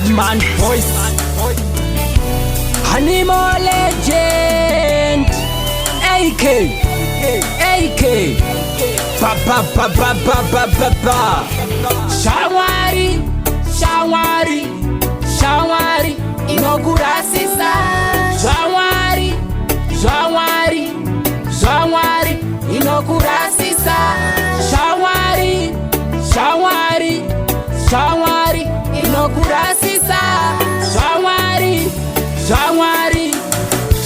Badman voice, Animal Legend, AK, ba ba ba ba ba ba ba ba. Shawari, inaugurasisa. Shawari, inaugurasisa. Shawari, inaugurasisa.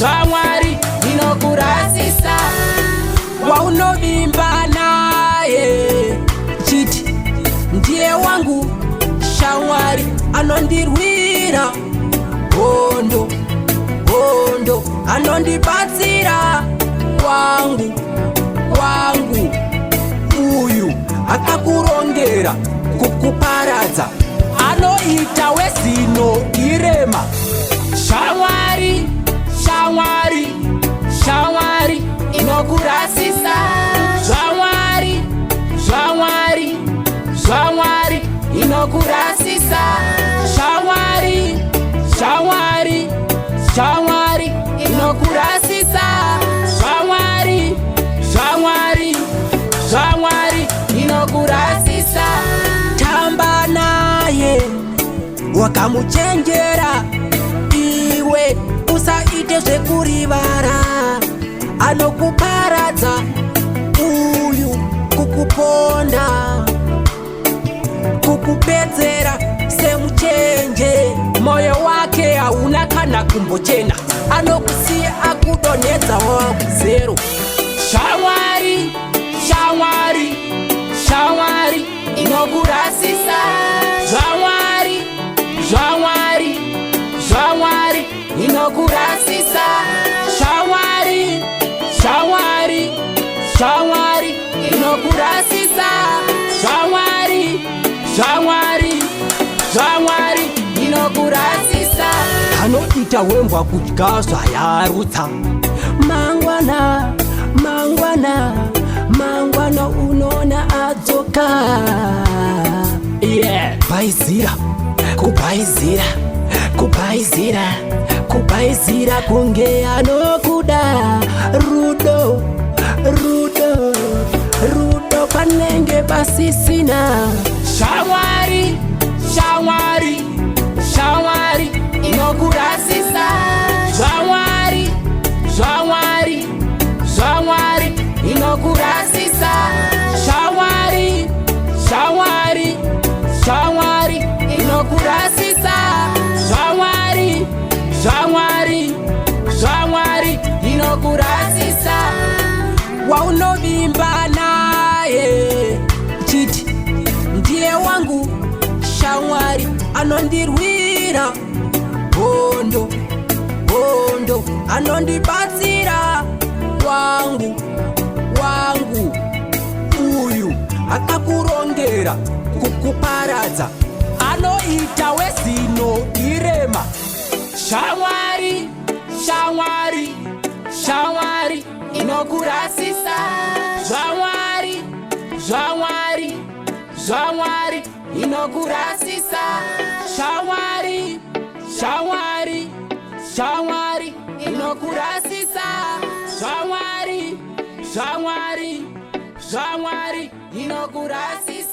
Shawari, inaugurasisa. Waunovimba naye chiti ndiye wangu Shawari, anondirwira gondo, anondibatsira wangu uyu akakurongera kukuparadza, anoita wezino irema. Shawari, inaugurasisa. Shawari, inaugurasisa. Shawari, inaugurasisa. Shawari, inaugurasisa. Tamba naye wakamuchenjera, iwe usaite zvekurivara, anokuparadza uyu, kukuponda, kukupedzera semuchenje. Moyo wake hauna kana kumbochena, anokusiya akudonhedza wavakuzero. Shawari, inaugurasisa. Shawari, inaugurasisa. Shawari, inaugurasisa. Shawari, inaugurasisa. Anoita wembwa kudya zvayarutsa. Mangwana unona adzoka. Kubaizira kunge anokuda. Rudo panenge pasisina. Shawari, inaugurasisa. Shawari, inaugurasisa. Shawari, inaugurasisa. Shawari, inaugurasisa. Waunovimba naye chiti ndiye wangu Shawari, anondirwira gondo, anondibatsira wangu uyu akakurongera kukuparadza, anoita wezino irema. Shawari, inaugurasisa. Shawari, inaugurasisa. Shawari, inaugurasisa. Shawari, inaugurasisa.